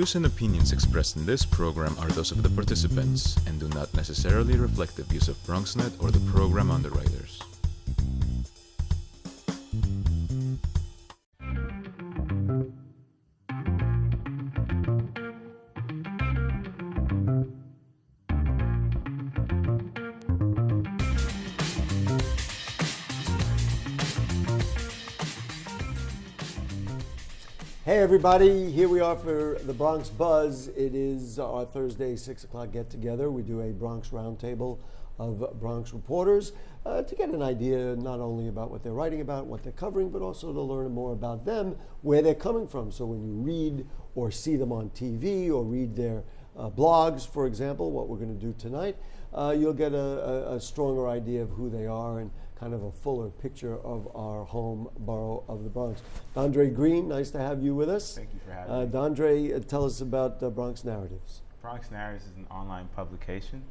views and opinions expressed in this program are those of the participants and do not necessarily reflect the views of BronxNet or the program underwriters. Hey everybody, here we are for the Bronx Buzz. It is our Thursday 6 o'clock get together. We do a Bronx roundtable of Bronx reporters to get an idea not only about what they're writing about, what they're covering, but also to learn more about them, where they're coming from. So when you read or see them on TV or read their blogs, for example, what we're going to do tonight, you'll get a stronger idea of who they are and kind of a fuller picture of our home borough of the Bronx. Dondre Green, nice to have you with us. Thank you for having me. Dondre, tell us about Bronx Narratives. Bronx Narratives is an online publication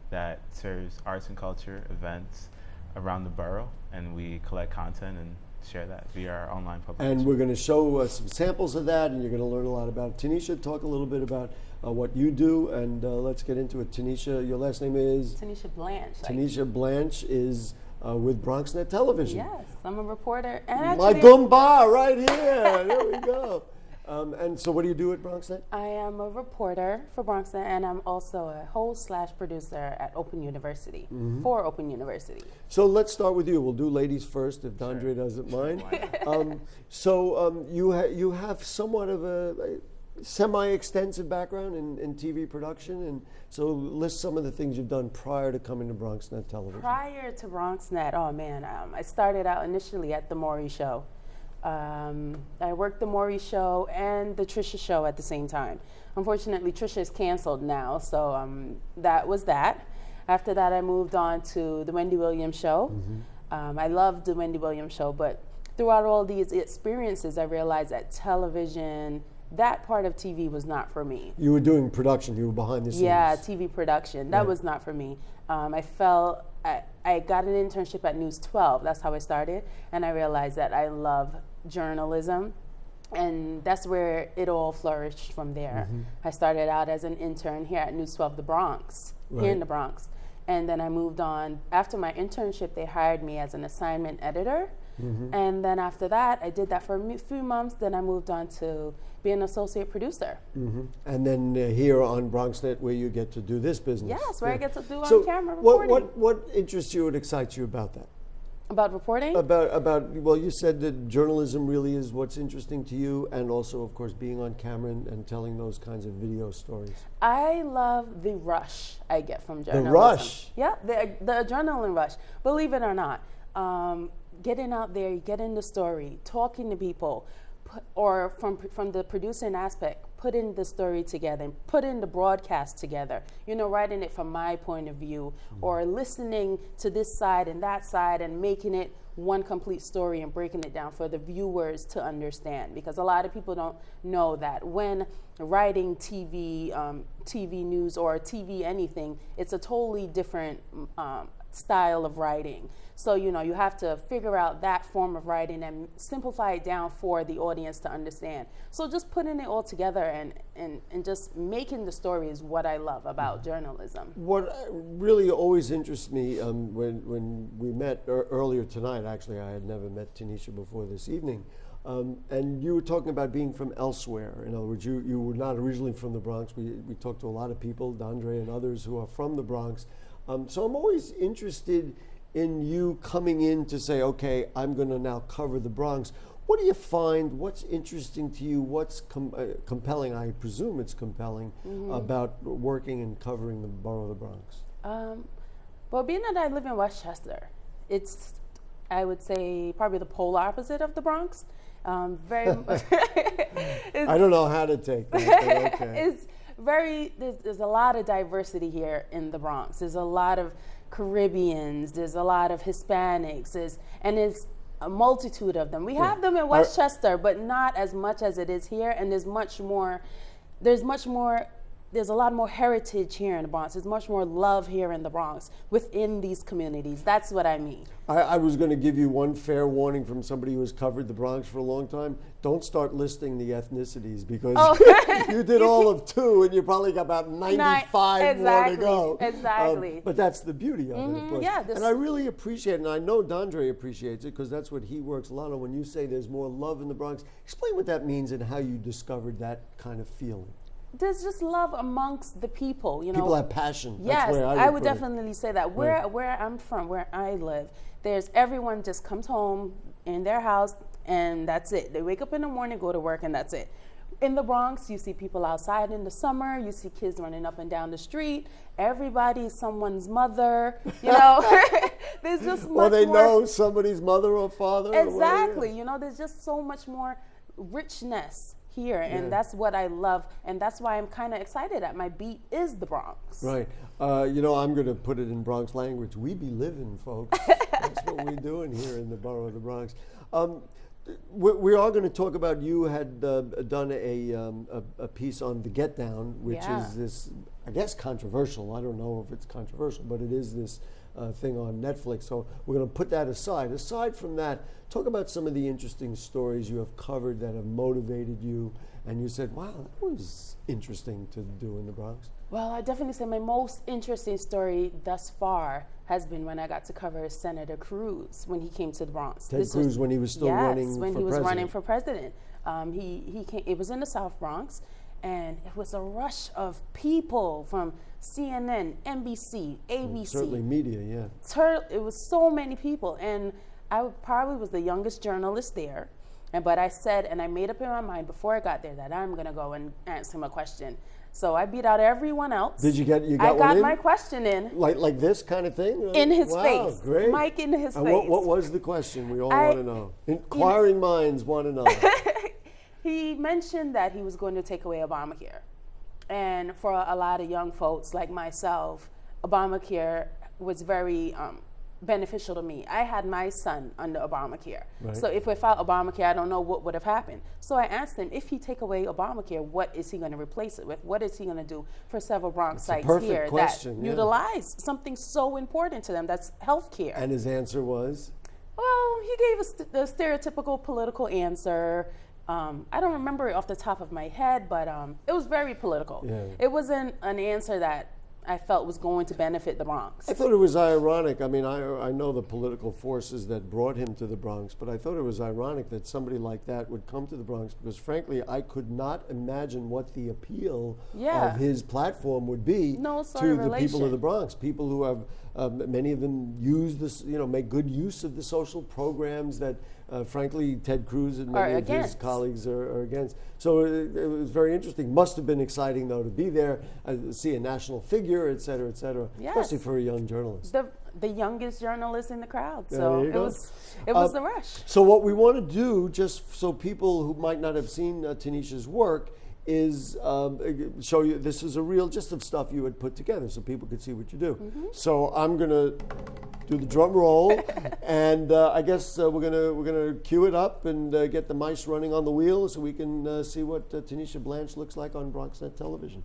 that serves arts and culture events around the borough, and we collect content and share that via our online publication. And we're going to show some samples of that, and you're going to learn a lot about it. Tanisha, talk a little bit about what you do, and let's get into it. Tanisha, your last name is? Tanisha Blanche. Tanisha Blanche is with BronxNet Television. Yes, I'm a reporter. And My Goomba, right here. There we go. And so what do you do at BronxNet? I am a reporter for BronxNet, and I'm also a host/producer at Open University, for Open University. So let's start with you. We'll do ladies first, if Dondre doesn't mind. You have somewhat of a semi-extensive background in TV production, and so list some of the things you've done prior to coming to BronxNet Television. Prior to BronxNet, oh man, I started out initially at The Maury Show. I worked The Maury Show and The Trisha Show at the same time. Unfortunately, Trisha is canceled now, so that was that. After that, I moved on to The Wendy Williams Show. I loved The Wendy Williams Show, but throughout all these experiences, I realized that television, that part of TV was not for me. You were doing production, you were behind the scenes. Yeah, TV production, that was not for me. I got an internship at News 12, that's how I started, and I realized that I love journalism, and that's where it all flourished from there. I started out as an intern here at News 12, the Bronx, here in the Bronx, and then I moved on. After my internship, they hired me as an assignment editor, and then after that, I did that for a few months, then I moved on to be an associate producer. And then here on BronxNet, where you get to do this business. Yes, where I get to do on-camera reporting. What interests you and excites you about that? About reporting? Well, you said that journalism really is what's interesting to you, and also, of course, being on camera and telling those kinds of video stories. I love the rush I get from journalism. The rush? Yeah, the adrenaline rush. Believe it or not. Getting out there, getting the story, talking to people, or from the producing aspect, putting the story together, putting the broadcast together, writing it from my point of view, or listening to this side and that side and making it one complete story and breaking it down for the viewers to understand. Because a lot of people don't know that when writing TV news or TV anything, it's a totally different style of writing. So, you have to figure out that form of writing and simplify it down for the audience to understand. So just putting it all together and just making the story is what I love about journalism. What really always interests me when we met earlier tonight, actually I had never met Tanisha before this evening, and you were talking about being from elsewhere. In other words, you were not originally from the Bronx. We talked to a lot of people, Dondre and others, who are from the Bronx. So I'm always interested in you coming in to say, okay, I'm going to now cover the Bronx. What do you find? What's interesting to you? What's compelling? I presume it's compelling about working and covering the borough of the Bronx. Well, being that I live in Westchester, it's, I would say, probably the polar opposite of the Bronx. Very. I don't know how to take that. But okay. It's there's a lot of diversity here in the Bronx. There's a lot of Caribbeans, there's a lot of Hispanics, and there's a multitude of them. We have them in Westchester, but not as much as it is here, and there's much more there's a lot more heritage here in the Bronx. There's much more love here in the Bronx within these communities. That's what I mean. I was going to give you one fair warning from somebody who has covered the Bronx for a long time. Don't start listing the ethnicities because you did all of 2 and you probably got about 95 more to go. Exactly. But that's the beauty of it, of course. Yeah, and I really appreciate it, and I know Dondre appreciates it because that's what he works a lot on. When you say there's more love in the Bronx, explain what that means and how you discovered that kind of feeling. There's just love amongst the people, you know. People have passion. Yes, That's where I would put it. definitely say that. Where I'm from, where I live, there's everyone just comes home in their house and that's it. They wake up in the morning, go to work, and that's it. In the Bronx, you see people outside in the summer. You see kids running up and down the street. Everybody's someone's mother, you know. There's just much or they more. know somebody's mother or father. Exactly. Or you know, there's just so much more richness here, and that's what I love, and that's why I'm kind of excited that my beat is the Bronx. Right. You know, I'm going to put it in Bronx language. We be living, folks. That's what we're doing here in the borough of the Bronx. We are going to talk about, you had done a piece on the Get Down, which is this, I guess, controversial. I don't know if it's controversial, but it is this thing on Netflix. So we're going to put that aside. Aside from that, talk about some of the interesting stories you have covered that have motivated you, and you said, wow, that was interesting to do in the Bronx. Well, I definitely say my most interesting story thus far has been when I got to cover Senator Cruz when he came to the Bronx. Ted Cruz, when he was still running for president. Yes, when he was running for president. He came, it was in the South Bronx, and it was a rush of people from CNN, NBC, ABC. Certainly media, yeah. It was so many people, and I probably was the youngest journalist there. But I said, and I made up in my mind before I got there that I'm going to go and answer him a question. So I beat out everyone else. Did you got I one got in? my question in. Like this kind of thing? In his wow, face. Great. Mic in his and face. What was the question? We all want to know. Inquiring minds want to know. He mentioned that he was going to take away Obamacare. And for a lot of young folks like myself, Obamacare was very beneficial to me. I had my son under Obamacare. Right. So if without Obamacare, I don't know what would have happened. So I asked him, if he take away Obamacare, what is he going to replace it with? What is he going to do for several Bronx sites here question, that utilize something so important to them, that's healthcare? And his answer was? Well, he gave us the stereotypical political answer. I don't remember it off the top of my head, but it was very political. Yeah. It wasn't an answer that I felt was going to benefit the Bronx. I thought it was ironic. I mean, I know the political forces that brought him to the Bronx, but I thought it was ironic that somebody like that would come to the Bronx because, frankly, I could not imagine what the appeal of his platform would be to the people of the Bronx. People who have, many of them use this, make good use of the social programs that, frankly, Ted Cruz and many of his colleagues are against. So it was very interesting. Must have been exciting, though, to be there, see a national figure, et cetera, especially for a young journalist. The youngest journalist in the crowd. So it was the rush. So what we want to do, just so people who might not have seen Tanisha's work, is show you this is a reel just of stuff you had put together so people could see what you do. Mm-hmm. So I'm going to do the drum roll, and I guess we're gonna cue it up and get the mice running on the wheel so we can see what Tanisha Blanche looks like on BronxNet television.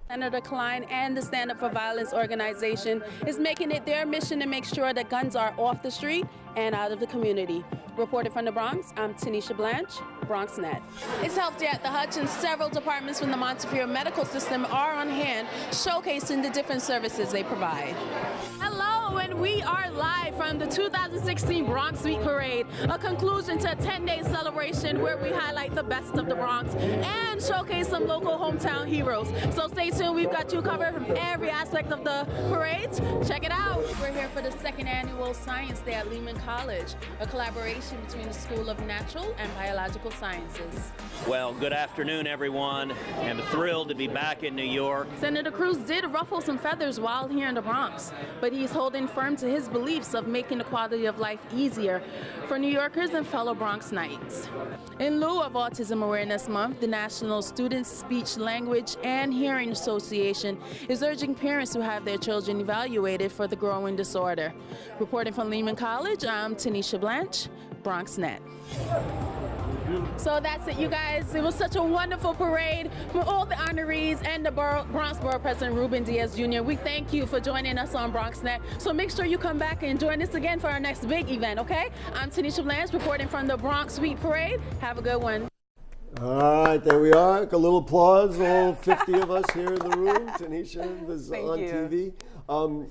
Senator Klein and the Stand Up for Violence organization is making it their mission to make sure that guns are off the street and out of the community. Reporting from the Bronx, I'm Tanisha Blanche, BronxNet. It's Health Day at the Hutch, and several departments from the Montefiore medical system are on hand, showcasing the different services they provide. Hello, and we are live from the 2016 Bronx Week Parade, a conclusion to a 10-day celebration where we highlight the best of the Bronx and showcase some local hometown heroes. So stay tuned, we've got you covered from every aspect of the parade. Check it out. We're here for the second annual Science Day at Lehman College, a collaboration between the School of Natural and Biological Sciences. Well, good afternoon, everyone, and thrilled to be back in New York. Senator Cruz did ruffle some feathers while here in the Bronx, but he's holding firm to his beliefs of making the quality of life easier for New Yorkers and fellow Bronxnites. In lieu of Autism Awareness Month, the National Student Speech, Language, and Hearing Association is urging parents to have their children evaluated for the growing disorder. Reporting from Lehman College, I'm Tanisha Blanche, BronxNet. So that's it, you guys. It was such a wonderful parade for all the honorees and the Bronx Borough President Ruben Diaz Jr. We thank you for joining us on BronxNet. So make sure you come back and join us again for our next big event, okay? I'm Tanisha Blanche reporting from the Bronx Sweet Parade. Have a good one. All right, there we are. A little applause, all 50 of us here in the room. Tanisha was Thank on you. TV.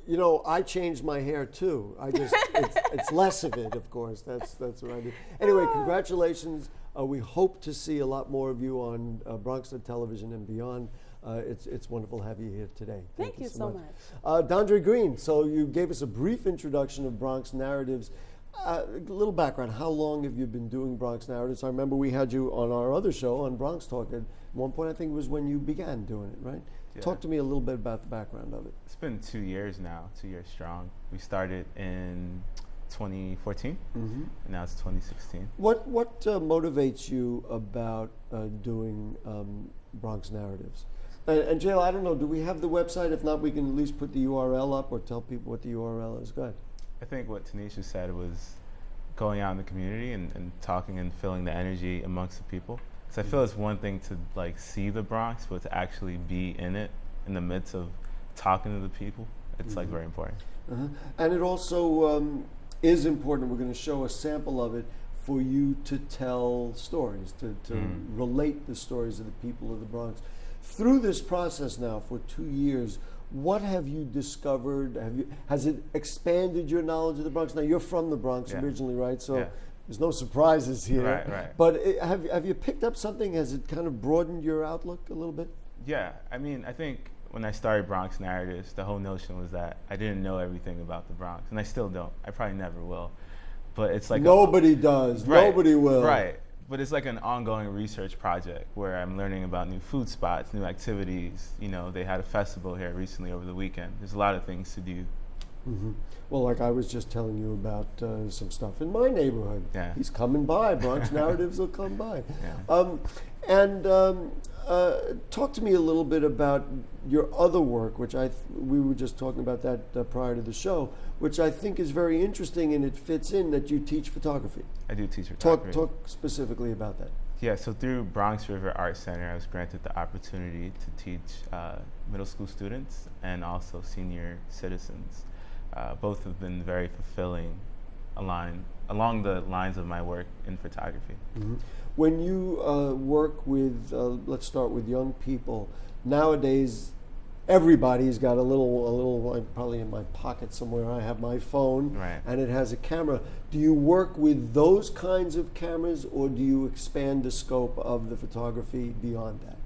You know, I changed my hair too. It's less of it, of course. That's what I do. Anyway, congratulations. We hope to see a lot more of you on BronxNet Television and beyond. It's wonderful to have you here today. Thank you so much. Dondre Green, so you gave us a brief introduction of Bronx Narratives. A little background, how long have you been doing Bronx Narratives? I remember we had you on our other show, on Bronx Talk, at one point I think it was when you began doing it, right? Yeah. Talk to me a little bit about the background of it. It's been 2 years now, 2 years strong. We started in 2014, and now it's 2016. What motivates you about doing Bronx Narratives? And Jail, I don't know, do we have the website? If not, we can at least put the URL up or tell people what the URL is. Go ahead. I think what Tanisha said was going out in the community and talking and feeling the energy amongst the people. Because I feel it's one thing to like see the Bronx, but to actually be in it, in the midst of talking to the people, it's like very important. And it also is important, we're going to show a sample of it, for you to tell stories, to relate the stories of the people of the Bronx. Through this process now for 2 years, what have you discovered? Has it expanded your knowledge of the Bronx? Now, you're from the Bronx originally, right? So there's no surprises here. Right. But have you picked up something? Has it kind of broadened your outlook a little bit? Yeah, I mean, I think when I started Bronx Narratives, the whole notion was that I didn't know everything about the Bronx, and I still don't. I probably never will. But it's like nobody does. Right, nobody will. Right. But it's like an ongoing research project where I'm learning about new food spots, new activities. You know, they had a festival here recently over the weekend. There's a lot of things to do. Well, like I was just telling you about some stuff in my neighborhood. Yeah. He's coming by. Bronx Narratives will come by. Yeah. Talk to me a little bit about your other work, which we were just talking about that prior to the show, which I think is very interesting, and it fits in that you teach photography. I do teach photography. Talk specifically about that. Yeah, so through Bronx River Art Center, I was granted the opportunity to teach middle school students and also senior citizens. Both have been very fulfilling along the lines of my work in photography. When you work with, let's start with young people, nowadays everybody's got a little, probably in my pocket somewhere, I have my phone, Right. and it has a camera. Do you work with those kinds of cameras, or do you expand the scope of the photography beyond that?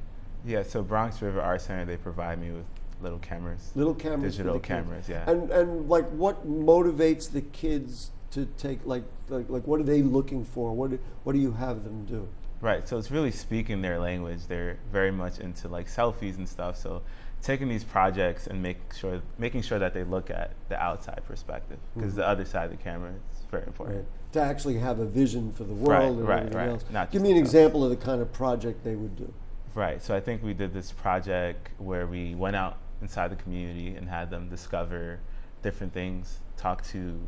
Yeah, so Bronx River Art Center, they provide me with little cameras. Little cameras for Digital the kids. cameras, yeah. And like, what motivates the kids to take, like what are they looking for? What do you have them do? Right, so it's really speaking their language. They're very much into like selfies and stuff. So taking these projects and making sure that they look at the outside perspective, because the other side of the camera is very important. Right. To actually have a vision for the world and everything else. Not Give just me an the example of the kind of project they would do. Right, so I think we did this project where we went out inside the community and had them discover different things, talk to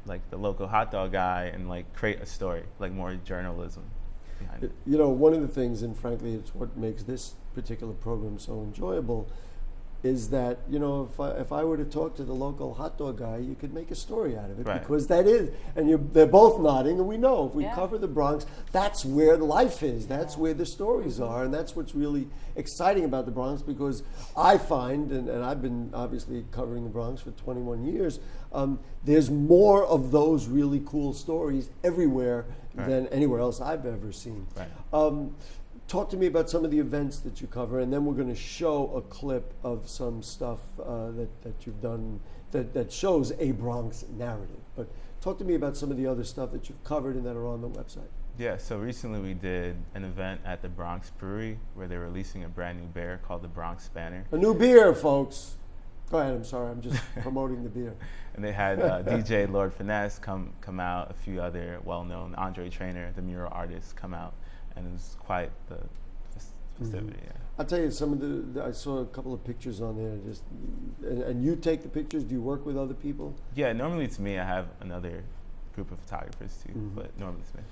like the local hot dog guy, and like create a story, like more journalism behind it. You know, one of the things, and frankly, it's what makes this particular program so enjoyable, is that, you know, if I were to talk to the local hot dog guy, you could make a story out of it, Right. because that is, and they're both nodding, and we know if we Yeah. cover the Bronx, that's where life is, that's where the stories are, and that's what's really exciting about the Bronx, because I find, and I've been obviously covering the Bronx for 21 years, there's more of those really cool stories everywhere than anywhere else I've ever seen. Right. Talk to me about some of the events that you cover, and then we're going to show a clip of some stuff that you've done that shows a Bronx narrative. But talk to me about some of the other stuff that you've covered and that are on the website. Yeah, so recently we did an event at the Bronx Brewery where they're releasing a brand new beer called the Bronx Spanner. A new beer, folks. Go ahead, I'm sorry, I'm just promoting the beer. And they had DJ Lord Finesse come out, a few other well-known, Andre Trainer, the mural artist, come out, and it was quite the festivity. Yeah. I'll tell you, some of I saw a couple of pictures on there. And you take the pictures. Do you work with other people? Yeah, normally it's me. I have another group of photographers too, but normally it's me.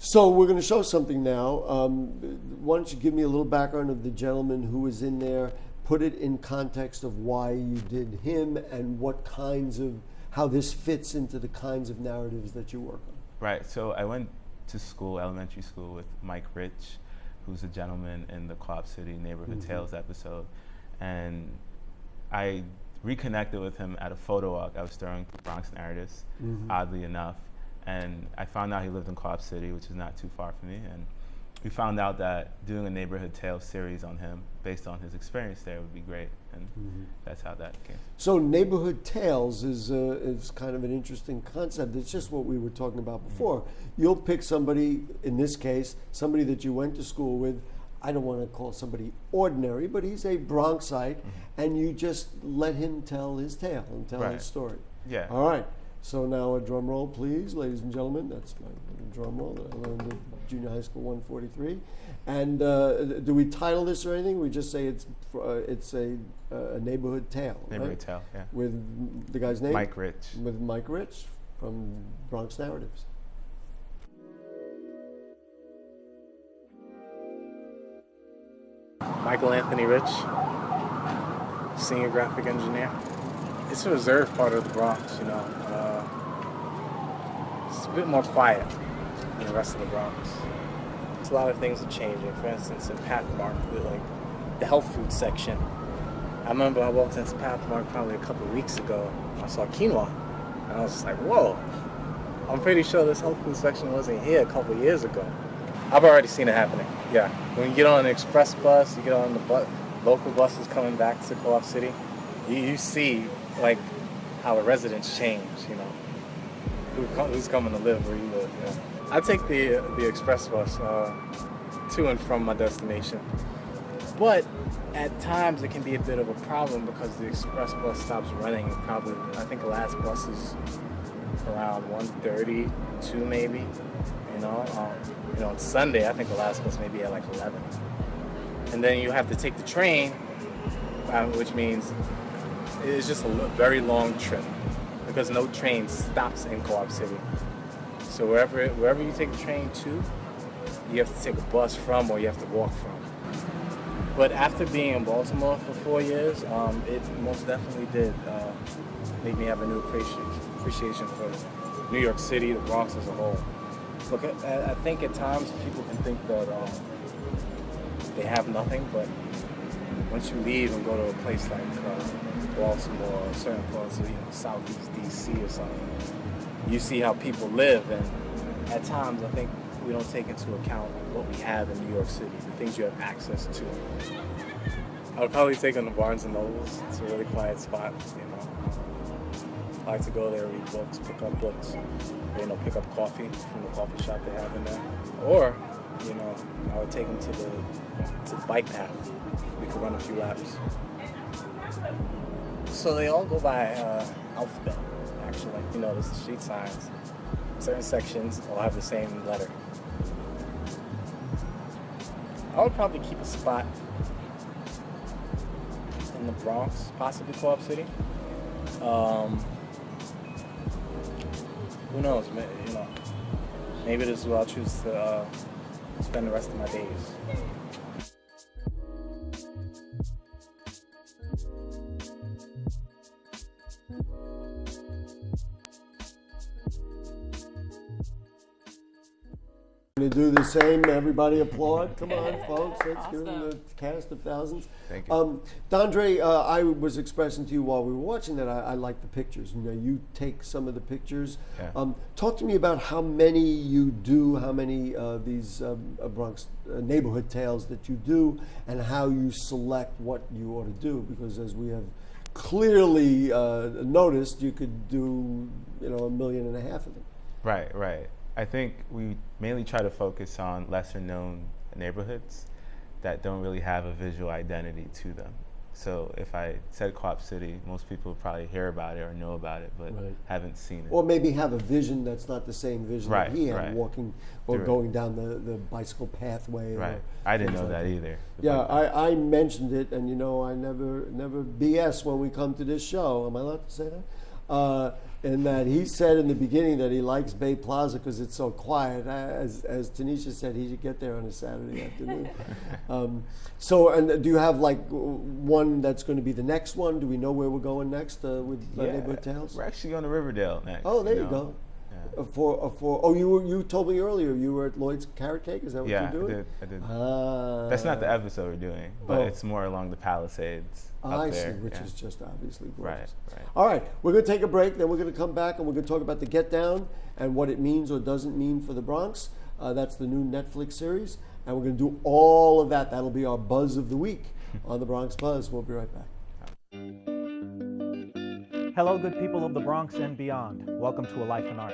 So we're going to show something now. Why don't you give me a little background of the gentleman who was in there, put it in context of why you did him and what kinds of, how this fits into the kinds of narratives that you work on. Right, so I went to school, elementary school, with Mike Rich, who's a gentleman in the Co-op City Neighborhood Tales episode. And I reconnected with him at a photo walk I was throwing Bronx Narratives, oddly enough. And I found out he lived in Co-op City, which is not too far from me. And we found out that doing a Neighborhood Tales series on him, based on his experience there, would be great. And that's how that came. So Neighborhood Tales is kind of an interesting concept. It's just what we were talking about before. You'll pick somebody, in this case, somebody that you went to school with. I don't want to call somebody ordinary, but he's a Bronxite, and you just let him tell his tale and tell his story. Yeah. All right. So now a drum roll, please, ladies and gentlemen. That's my drum roll that I learned at Junior High School 143. And do we title this or anything? We just say it's a neighborhood tale. Neighborhood Tale, yeah. With the guy's name? Mike Rich. With Mike Rich from Bronx Narratives. Michael Anthony Rich, senior graphic engineer. It's a reserved part of the Bronx, you know. It's a bit more quiet than the rest of the Bronx. It's a lot of things are changing. For instance, in Pathmark, with like the health food section. I remember I walked into Pathmark probably a couple of weeks ago. I saw quinoa, and I was just like, whoa. I'm pretty sure this health food section wasn't here a couple of years ago. I've already seen it happening, yeah. When you get on an express bus, you get on the local buses coming back to Co-op City, you see like how the residents change, you know, who's coming to live where you live. Yeah. I take the express bus to and from my destination, but at times it can be a bit of a problem because the express bus stops running. Probably, I think the last bus is around 1:32 maybe. You know, on Sunday, I think the last bus may be at like 11. And then you have to take the train, which means it's just a very long trip because no train stops in Co-op City. So wherever you take the train to, you have to take a bus from or you have to walk from. But after being in Baltimore for 4 years, it most definitely did make me have a new appreciation for New York City, the Bronx as a whole. Look, I think at times people can think that they have nothing, but once you leave and go to a place like Baltimore or certain parts of Southeast DC or something, you see how people live, and at times I think we don't take into account what we have in New York City, the things you have access to. I would probably take them to Barnes & Nobles. It's a really quiet spot, you know. I like to go there, read books, pick up books, you know, pick up coffee from the coffee shop they have in there. Or, you know, I would take them to the bike path. We could run a few laps. So they all go by alphabet, actually. You know, there's the street signs. Certain sections all have the same letter. I would probably keep a spot in the Bronx, possibly Co-op City. Who knows? You know, maybe this is where I'll choose to spend the rest of my days. Going to do the same. Everybody applaud. Come on, folks. Let's give them the cast of thousands. Thank you. Dondre, I was expressing to you while we were watching that I like the pictures. You know, you take some of the pictures. Yeah. Talk to me about how many you do, how many of these Bronx neighborhood tales that you do, and how you select what you ought to do. Because as we have clearly noticed, you could do, you know, 1.5 million of them. Right, right. I think we mainly try to focus on lesser known neighborhoods that don't really have a visual identity to them. So if I said Co-op City, most people probably hear about it or know about it, but haven't seen it. Or maybe have a vision that's not the same vision that he had, walking or Right. going down the bicycle pathway. Right. Or I didn't know things like that either. Yeah, I mentioned it, and you know, I never BS when we come to this show. Am I allowed to say that? in that he said in the beginning that he likes Bay Plaza because it's so quiet. As Tanisha said, he should get there on a Saturday afternoon. And do you have like one that's going to be the next one? Do we know where we're going next with Neighborhood Tales? We're actually going to Riverdale next. Oh, there you go. Yeah. You told me earlier you were at Lloyd's Carrot Cake. Is that what you're doing? I did. That's not the episode we're doing, but it's more along the Palisades. I see, which is just obviously gorgeous. Right. All right, we're going to take a break, then we're going to come back and we're going to talk about the Get Down and what it means or doesn't mean for the Bronx. That's the new Netflix series, and we're going to do all of that. That'll be our buzz of the week on the Bronx Buzz. We'll be right back. Hello, good people of the Bronx and beyond. Welcome to A Life in Art.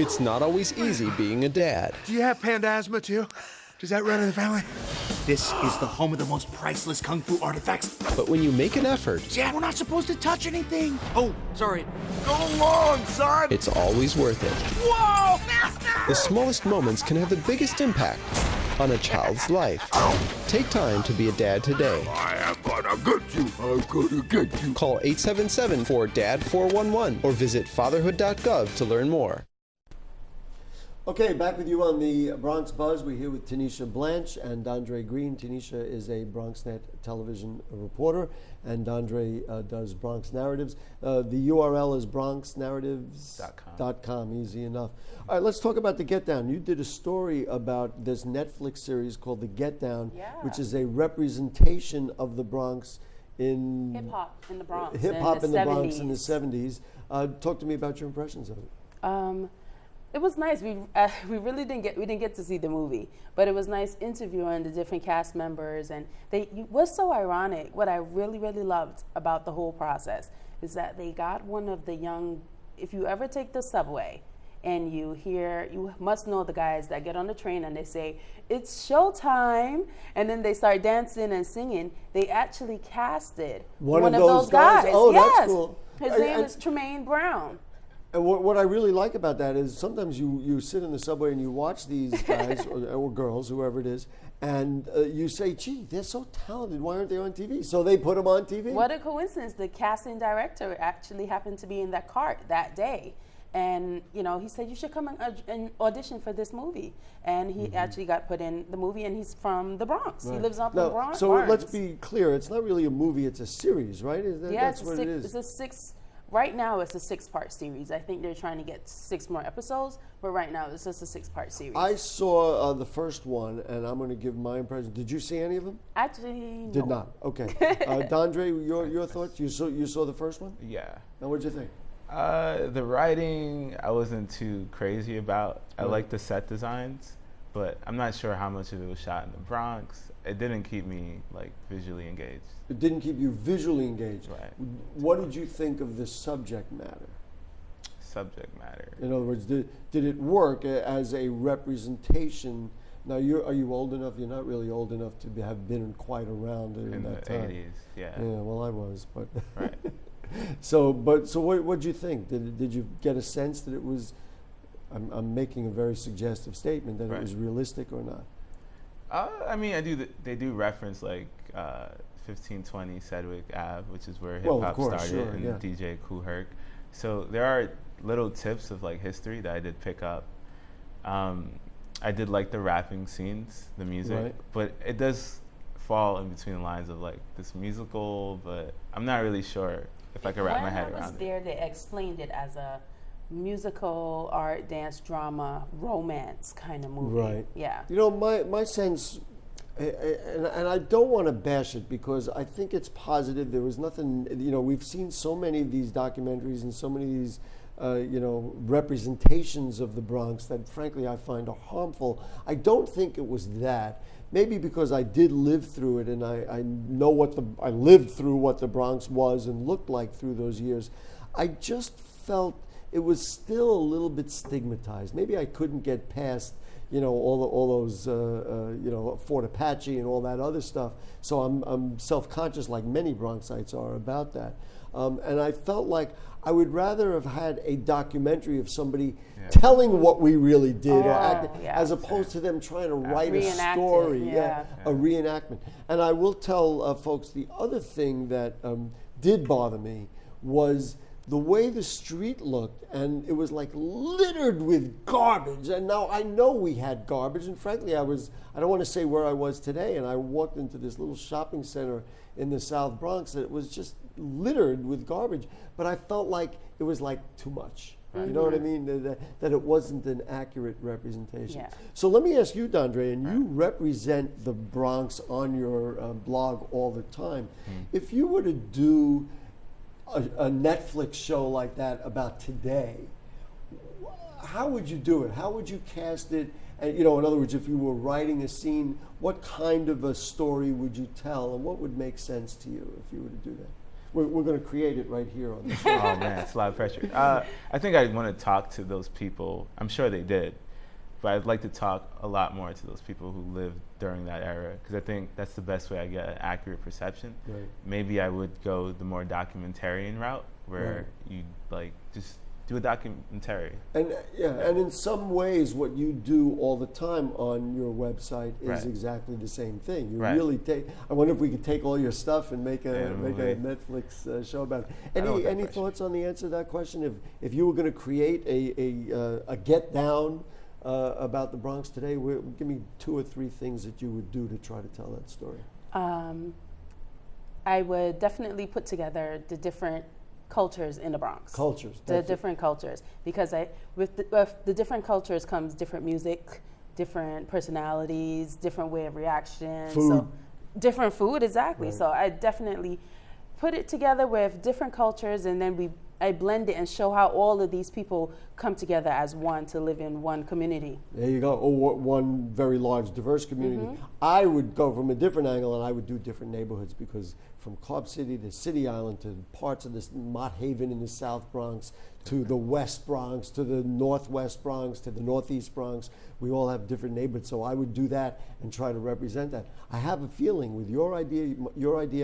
It's not always easy being a dad. Do you have panda asthma too? Does that run in the family? This is the home of the most priceless kung fu artifacts. But when you make an effort, Dad, we're not supposed to touch anything. Oh, sorry. Go long, son. it's always worth it. Whoa, faster! The smallest moments can have the biggest impact on a child's life. Take time to be a dad today. I am gonna get you. I'm gonna get you. Call 877-4DAD-411 or visit fatherhood.gov to learn more. Okay, back with you on the Bronx Buzz. We're here with Tanisha Blanche and Andre Green. Tanisha is a BronxNet television reporter, and Andre does Bronx Narratives. The URL is bronxnarratives.com. Easy enough. All right, let's talk about the Get Down. You did a story about this Netflix series called The Get Down, which is a representation of the Bronx in Hip-hop in the Bronx. Hip-hop in the Bronx in the 70s. 70s. Talk to me about your impressions of it. It was nice. We really didn't get to see the movie, but it was nice interviewing the different cast members, and it was so ironic. What I really loved about the whole process is that they got one of the young. If you ever take the subway, and you must know the guys that get on the train and they say it's showtime, and then they start dancing and singing. They actually casted one of those guys. Oh, yes. That's cool. His name is Tremaine Brown. And what I really like about that is sometimes you sit in the subway and you watch these guys or girls, whoever it is, and you say, gee, they're so talented. Why aren't they on TV? So they put them on TV. What a coincidence. The casting director actually happened to be in that cart that day. And, he said, you should come and audition for this movie. And he actually got put in the movie, and he's from the Bronx. Right. He lives up in the Bronx. So let's be clear. It's not really a movie. It's a series, right? That's what it is. It's a six. Right now, it's a 6-part series. I think they're trying to get 6 more episodes, but right now, it's just a 6-part series. I saw the first one, and I'm going to give my impression. Did you see any of them? Actually, Did no. not. Okay. Dandre, your thoughts? You saw the first one? Yeah. Now, what'd you think? The writing, I wasn't too crazy about. I like the set designs, but I'm not sure how much of it was shot in the Bronx. It didn't keep me visually engaged. It didn't keep you visually engaged. Right. What did you think of the subject matter? Subject matter. In other words, did it work as a representation? Now, are you old enough? You're not really old enough to have been quite around in that the time. 80s. Yeah. Yeah. Well, I was, but. Right. So what did you think? Did you get a sense that it was? I'm making a very suggestive statement that it was realistic or not. They do reference 1520 Sedgwick Ave, which is where hip hop started, and DJ Kool Herc. So there are little tips of history that I did pick up. I did like the rapping scenes, the music, but it does fall in between the lines of this musical, but I'm not really sure if I could wrap my head around it. When I was there, they explained it as a musical, art, dance, drama, romance kind of movie. Right. Yeah. My sense, and I don't want to bash it because I think it's positive. There was nothing, we've seen so many of these documentaries and so many of these, representations of the Bronx that frankly I find are harmful. I don't think it was that. Maybe because I did live through it and I know I lived through what the Bronx was and looked like through those years. I just felt it was still a little bit stigmatized. Maybe I couldn't get past, all those, Fort Apache and all that other stuff. So I'm self-conscious, like many Bronxites are, about that. And I felt like I would rather have had a documentary of somebody telling what we really did, or acting, as opposed to them trying to write a story, a reenactment. And I will tell folks, the other thing that did bother me was the way the street looked, and it was like littered with garbage. And now I know we had garbage, and frankly, I don't want to say where I was today, and I walked into this little shopping center in the South Bronx that it was just littered with garbage, but I felt like it was like too much. You know what I mean? That it wasn't an accurate representation. Yeah. So let me ask you, D'Andre, and you represent the Bronx on your blog all the time. If you were to do a Netflix show like that about today, how would you do it? How would you cast it? And, in other words, if you were writing a scene, what kind of a story would you tell, and what would make sense to you if you were to do that? We're going to create it right here on the show. Oh man, it's a lot of pressure. I think I'd want to talk to those people. I'm sure they did, but I'd like to talk a lot more to those people who lived during that era, because I think that's the best way I get an accurate perception. Right. Maybe I would go the more documentarian route, where you just do a documentary. And and in some ways, what you do all the time on your website is exactly the same thing. You really take. I wonder if we could take all your stuff and make a Netflix show about it. Any thoughts on the answer to that question? If you were going to create a get down about the Bronx today, give me 2 or 3 things that you would do to try to tell that story. I would definitely put together the different cultures in the Bronx. The different cultures, because with the different cultures comes different music, different personalities, different way of reaction. Food. So different food, exactly. So I definitely put it together with different cultures, and then I blend it and show how all of these people come together as one to live in one community. There you go. Or one very large, diverse community. I would go from a different angle, and I would do different neighborhoods, because from Cobb City to City Island to parts of this Mott Haven in the South Bronx to the West Bronx to the Northwest Bronx to the Northeast Bronx, we all have different neighborhoods. So I would do that and try to represent that. I have a feeling with your idea,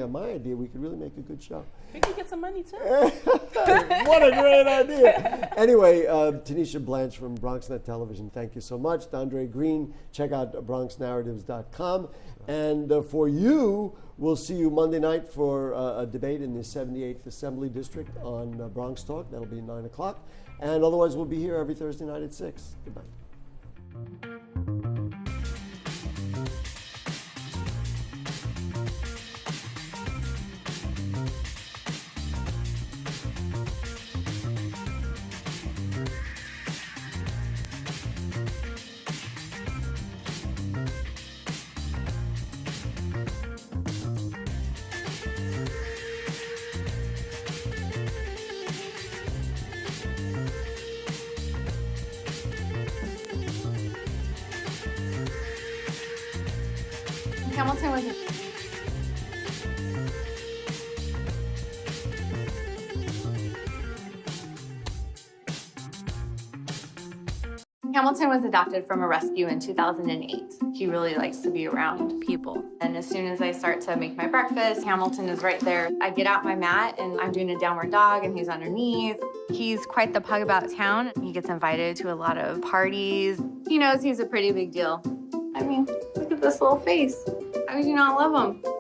my idea, we could really make a good show. We could get some money too. What a great idea. Anyway, Tanisha Blanche from BronxNet Television, thank you so much. D'Andre Green, check out BronxNarratives.com. And for you, we'll see you Monday night for a debate in the 78th Assembly District on Bronx Talk. That'll be 9 o'clock. And otherwise, we'll be here every Thursday night at 6. Goodbye. Hamilton was Hamilton was adopted from a rescue in 2008. He really likes to be around people. And as soon as I start to make my breakfast, Hamilton is right there. I get out my mat and I'm doing a downward dog and he's underneath. He's quite the pug about town. He gets invited to a lot of parties. He knows he's a pretty big deal. I mean, look at this little face. How would you not love him?